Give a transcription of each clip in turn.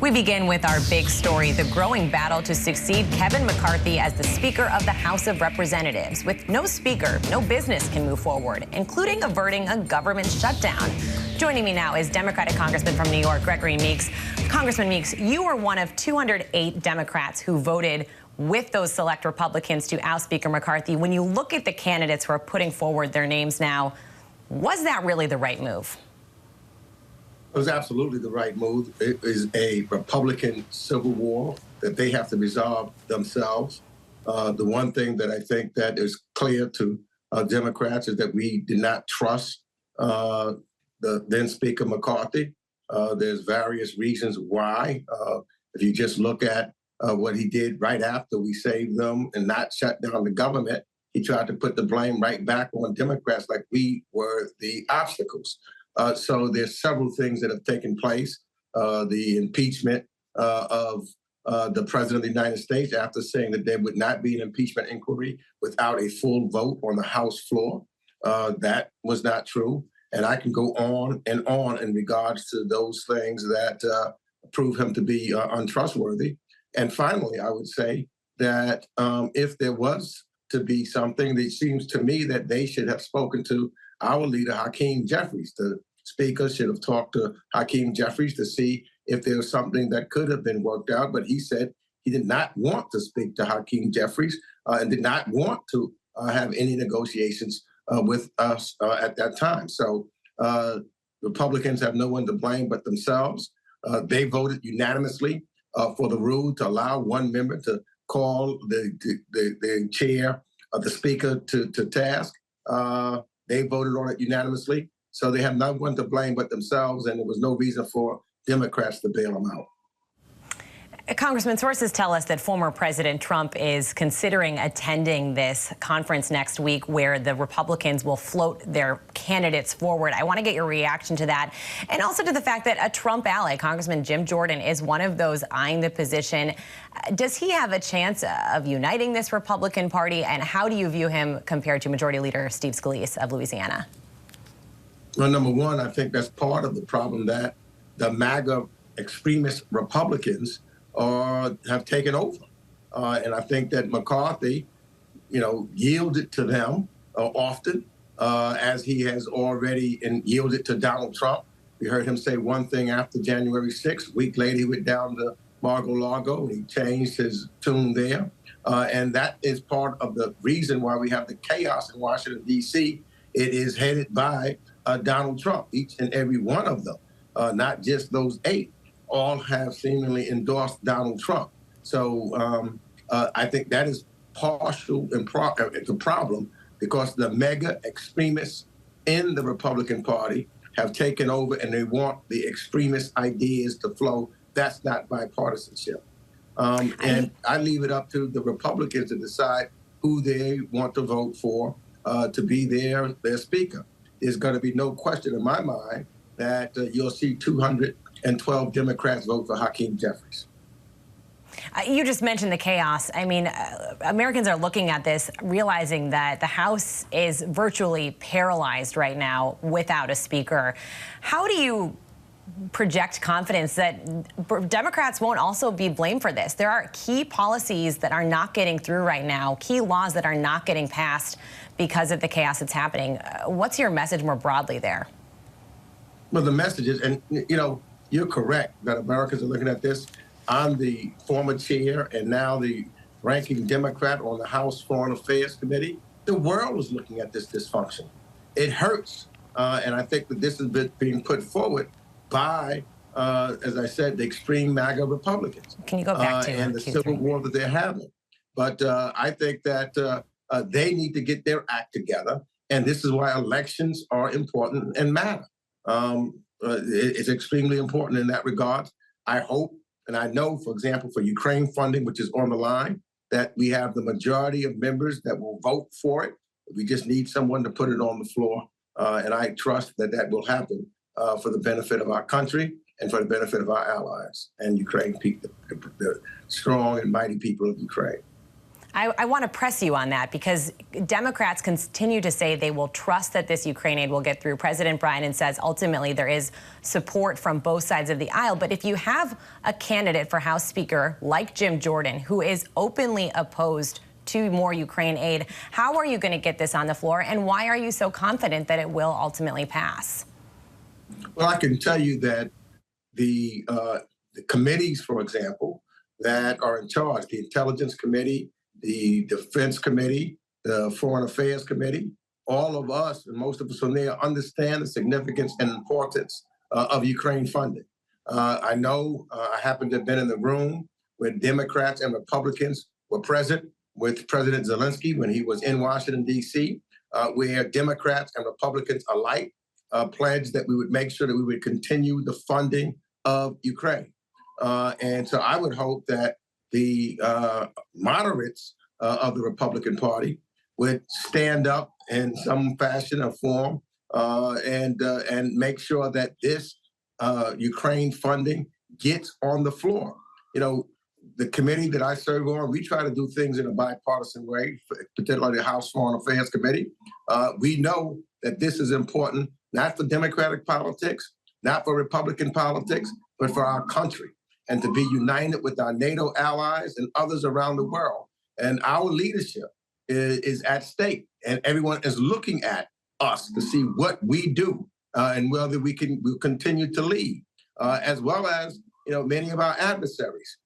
We begin with our big story, the growing battle to succeed Kevin McCarthy as the Speaker of the House of Representatives. With no Speaker, no business can move forward, including averting a government shutdown. Joining me now is Democratic Congressman from New York, Gregory Meeks. Congressman Meeks, you were one of 208 Democrats who voted with those select Republicans to oust Speaker McCarthy. When you look at the candidates who are putting forward their names now, was that really the right move? It was absolutely the right move. It is a Republican civil war that they have to resolve themselves. The one thing that I think that is clear to Democrats is that we did not trust the then Speaker McCarthy. There's various reasons why. If you just look at what he did right after we saved them and not shut down the government, he tried to put the blame right back on Democrats like we were the obstacles. So there's several things that have taken place. The impeachment of the President of the United States after saying that there would not be an impeachment inquiry without a full vote on the House floor. That was not true. And I can go on in regards to those things that prove him to be untrustworthy. And finally, I would say that if there was to be something, it seems to me that they should have spoken to our leader, Hakeem Jeffries. The Speaker should have talked to Hakeem Jeffries to see if there was something that could have been worked out. But he said he did not want to speak to Hakeem Jeffries and did not want to have any negotiations with us at that time. So Republicans have no one to blame but themselves. They voted unanimously for the rule to allow one member to call the chair of the Speaker to task. They voted on it unanimously. So they have no one to blame but themselves, and there was no reason for Democrats to bail them out. Congressman, sources tell us that former President Trump is considering attending this conference next week where the Republicans will float their candidates forward. I want to get your reaction to that, and also to the fact that a Trump ally, Congressman Jim Jordan, is one of those eyeing the position. Does he have a chance of uniting this Republican Party, and how do you view him compared to Majority Leader Steve Scalise of Louisiana? Well, number one, I think that's part of the problem that the MAGA extremist Republicans have taken over. And I think that McCarthy, yielded to them often, as he has already yielded to Donald Trump. We heard him say one thing after January 6th. A week later, he went down to Mar-a-Lago and he changed his tune there. And that is part of the reason why we have the chaos in Washington, D.C. It is headed by Donald Trump, each and every one of them, not just those 8. All have seemingly endorsed Donald Trump. So I think that is partial and the problem because the mega extremists in the Republican Party have taken over and they want the extremist ideas to flow. That's not bipartisanship. And I leave it up to the Republicans to decide who they want to vote for to be their Speaker. There's going to be no question in my mind that you'll see 212 Democrats vote for Hakeem Jeffries. You just mentioned the chaos. I mean, Americans are looking at this, realizing that the House is virtually paralyzed right now without a speaker. How do you project confidence that Democrats won't also be blamed for this? There are key policies that are not getting through right now, key laws that are not getting passed because of the chaos that's happening. What's your message more broadly there? Well, the message is, and you're correct that Americans are looking at this. I'm the former chair and now the ranking Democrat on the House Foreign Affairs Committee. The world is looking at this dysfunction. It hurts. And I think that this is being put forward by, as I said, the extreme MAGA Republicans. Can you go back to and the civil war that they're having? But I think that they need to get their act together. And this is why elections are important and matter. It's extremely important in that regard. I hope, and I know, for example, for Ukraine funding, which is on the line, that we have the majority of members that will vote for it. We just need someone to put it on the floor. And I trust that that will happen for the benefit of our country and for the benefit of our allies and Ukraine people, the strong and mighty people of Ukraine. I want to press you on that because Democrats continue to say they will trust that this Ukraine aid will get through. President Biden says ultimately there is support from both sides of the aisle. But if you have a candidate for House Speaker like Jim Jordan, who is openly opposed to more Ukraine aid, how are you going to get this on the floor? And why are you so confident that it will ultimately pass? Well, I can tell you that the committees, for example, that are in charge, the Intelligence Committee, the Defense Committee, the Foreign Affairs Committee, all of us and most of us from there understand the significance and importance of Ukraine funding. I know I happen to have been in the room when Democrats and Republicans were present with President Zelensky when he was in Washington, D.C., where Democrats and Republicans alike pledged that we would make sure that we would continue the funding of Ukraine. And so I would hope that the moderates of the Republican Party would stand up in some fashion or form and make sure that this Ukraine funding gets on the floor. You know, the committee that I serve on, we try to do things in a bipartisan way, particularly the House Foreign Affairs Committee. We know that this is important, not for Democratic politics, not for Republican politics, but for our country, and to be united with our NATO allies and others around the world. And our leadership is at stake, and everyone is looking at us to see what we do and whether we'll continue to lead, as well as many of our adversaries.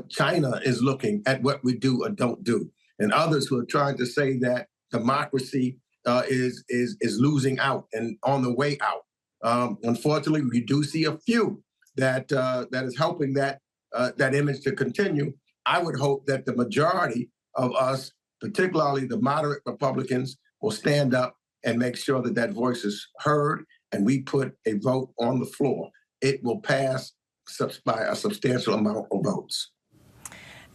China is looking at what we do or don't do, and others who are trying to say that democracy is losing out and on the way out. Unfortunately, we do see a few that is helping that image to continue. I would hope that the majority of us, particularly the moderate Republicans, will stand up and make sure that that voice is heard, and we put a vote on the floor. It will pass by a substantial amount of votes.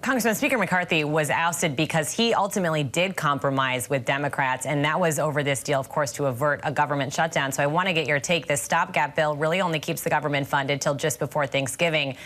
Congressman, Speaker McCarthy was ousted because he ultimately did compromise with Democrats, and that was over this deal, of course, to avert a government shutdown. So I want to get your take. This stopgap bill really only keeps the government funded till just before Thanksgiving.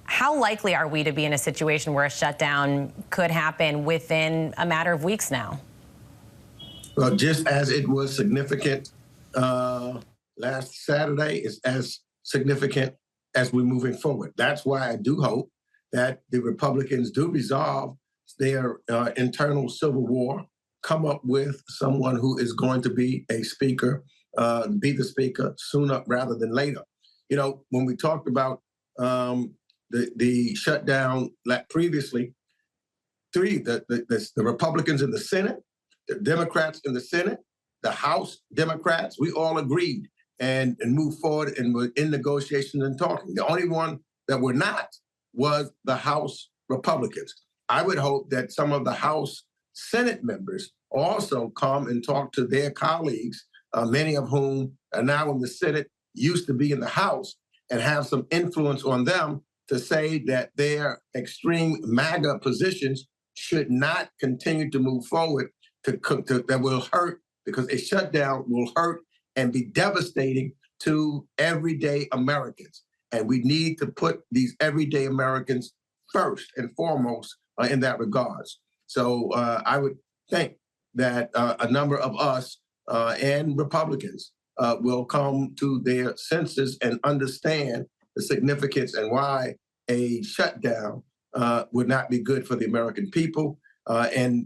How likely are we to be in a situation where a shutdown could happen within a matter of weeks now? Well, just as it was significant last Saturday, it's as significant as we're moving forward. That's why I do hope that the Republicans do resolve their internal civil war, come up with someone who is going to be a speaker, be the speaker sooner rather than later. You know, when we talked about the shutdown previously, the Republicans in the Senate, the Democrats in the Senate, the House Democrats, we all agreed and moved forward and were in negotiations and talking. The only one that were not was the House Republicans. I would hope that some of the House Senate members also come and talk to their colleagues, many of whom are now in the Senate, used to be in the House, and have some influence on them to say that their extreme MAGA positions should not continue to move forward that will hurt, because a shutdown will hurt and be devastating to everyday Americans. And we need to put these everyday Americans first and foremost in that regards. So I would think that a number of us and Republicans will come to their senses and understand the significance and why a shutdown would not be good for the American people. And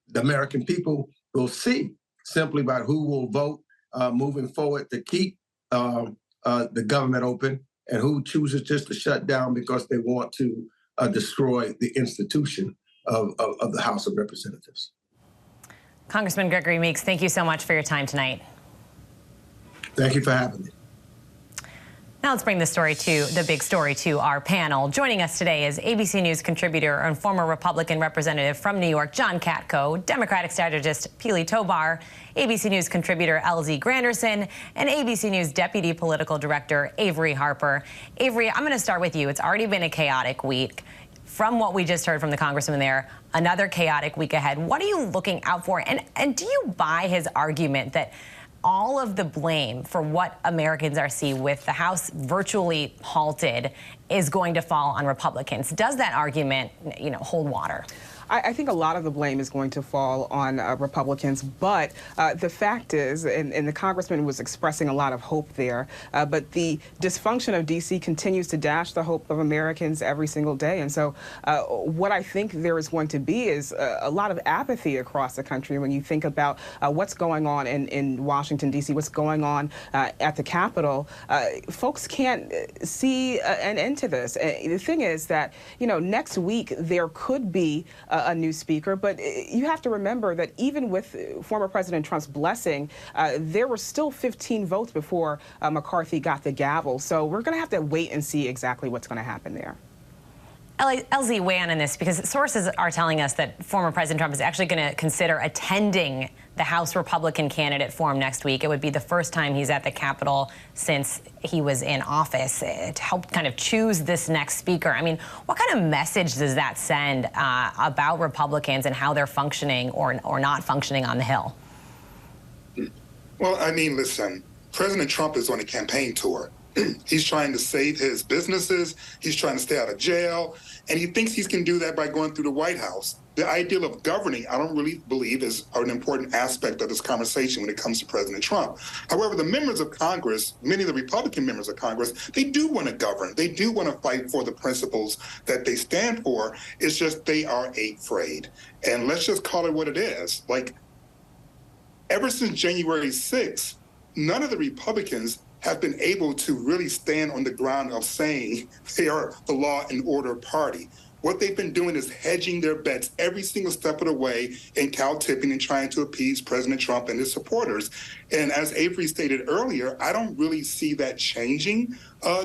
the American people will see simply by who will vote moving forward to keep the government open, and who chooses just to shut down because they want to destroy the institution of the House of Representatives. Congressman Gregory Meeks, thank you so much for your time tonight. Thank you for having me. Now let's bring the big story to our panel. Joining us today is ABC News contributor and former Republican representative from New York, John Katko, Democratic strategist Pili Tobar, ABC News contributor LZ Granderson, and ABC News deputy political director Avery Harper. Avery, I'm going to start with you. It's already been a chaotic week. From what we just heard from the congressman there, another chaotic week ahead. What are you looking out for? And do you buy his argument that all of the blame for what Americans are seeing with the House virtually halted is going to fall on Republicans? Does that argument, hold water? I think a lot of the blame is going to fall on Republicans, but the fact is, and the congressman was expressing a lot of hope there, but the dysfunction of D.C. continues to dash the hope of Americans every single day. And so what I think there is going to be is a lot of apathy across the country when you think about what's going on in Washington, D.C., what's going on at the Capitol. Folks can't see an end to this. The thing is that, next week there could be a new speaker, but you have to remember that even with former President Trump's blessing, there were still 15 votes before McCarthy got the gavel. So we're going to have to wait and see exactly what's going to happen there. LZ, weigh in on this, because sources are telling us that former President Trump is actually going to consider attending the House Republican candidate forum next week. It would be the first time he's at the Capitol since he was in office to help kind of choose this next speaker. I mean, what kind of message does that send about Republicans and how they're functioning or not functioning on the Hill? Well, I mean, listen, President Trump is on a campaign tour. He's trying to save his businesses. He's trying to stay out of jail. And he thinks he can do that by going through the White House. The ideal of governing, I don't really believe, is an important aspect of this conversation when it comes to President Trump. However, the members of Congress, many of the Republican members of Congress, they do want to govern. They do want to fight for the principles that they stand for. It's just they are afraid. And let's just call it what it is. Like, ever since January 6th, none of the Republicans have been able to really stand on the ground of saying they are the law and order party. What they've been doing is hedging their bets every single step of the way and cow-tipping and trying to appease President Trump and his supporters. And as Avery stated earlier, I don't really see that changing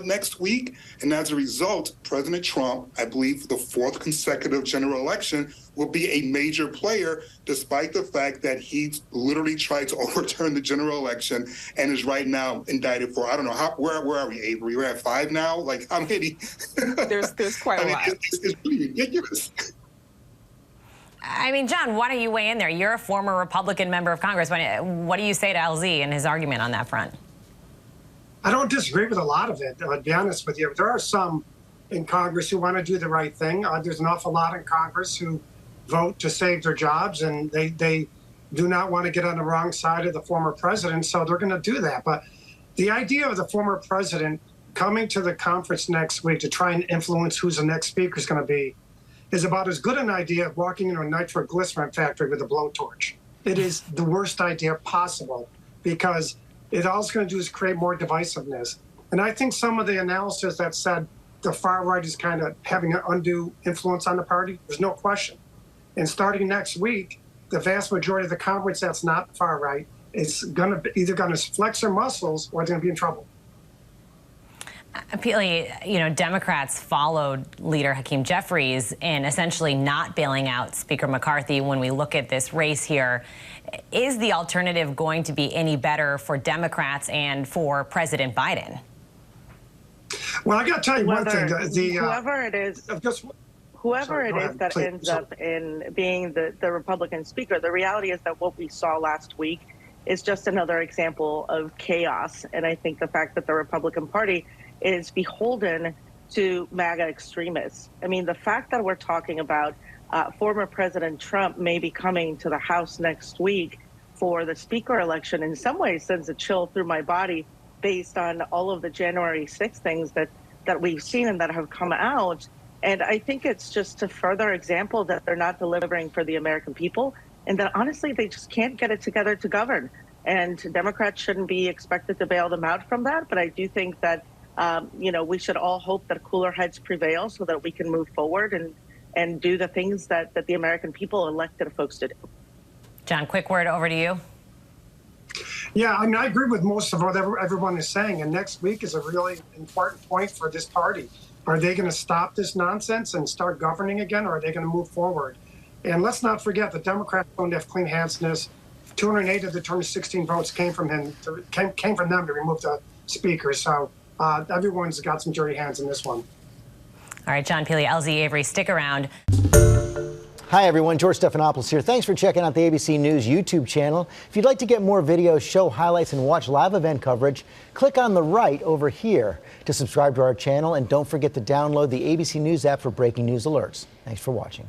next week. And as a result, President Trump, I believe the fourth consecutive general election, will be a major player, despite the fact that he literally tried to overturn the general election and is right now indicted for, I don't know, where are we, Avery? We're at 5 now? Like, how many? There's quite a lot. It's really ridiculous. I mean, John, why don't you weigh in there? You're a former Republican member of Congress. What do you say to LZ and his argument on that front? I don't disagree with a lot of it, to be honest with you. There are some in Congress who want to do the right thing. There's an awful lot in Congress who vote to save their jobs, and they do not want to get on the wrong side of the former president, so they're going to do that. But the idea of the former president coming to the conference next week to try and influence who's the next speaker is going to be is about as good an idea of walking into a nitroglycerin factory with a blowtorch. It is the worst idea possible, because all it's going to do is create more divisiveness. And I think some of the analysis that said the far right is kind of having an undue influence on the party, there's no question. And starting next week, the vast majority of the conference that's not far right is either going to flex their muscles or they're going to be in trouble. Pili, Democrats followed leader Hakeem Jeffries in essentially not bailing out Speaker McCarthy. When we look at this race here, is the alternative going to be any better for Democrats and for President Biden? Well, I got to tell you one thing. Whoever it is that ends up in being the Republican speaker, the reality is that what we saw last week is just another example of chaos. And I think the fact that the Republican Party is beholden to MAGA extremists. I mean, the fact that we're talking about former President Trump may be coming to the House next week for the speaker election in some ways sends a chill through my body based on all of the January 6th things that we've seen and that have come out. And I think it's just a further example that they're not delivering for the American people, and that honestly, they just can't get it together to govern. And Democrats shouldn't be expected to bail them out from that. But I do think that, we should all hope that cooler heads prevail so that we can move forward and do the things that the American people elected folks to do. John, quick word over to you. Yeah, I mean, I agree with most of what everyone is saying. And next week is a really important point for this party. Are they going to stop this nonsense and start governing again, or are they going to move forward? And let's not forget the Democrats don't have clean hands in this. 208 of the 216 votes came from them to remove the speaker. So everyone's got some dirty hands in this one. All right, John Pili, LZ Avery, stick around. Hi, everyone. George Stephanopoulos here. Thanks for checking out the ABC News YouTube channel. If you'd like to get more videos, show highlights, and watch live event coverage, click on the right over here to subscribe to our channel. And don't forget to download the ABC News app for breaking news alerts. Thanks for watching.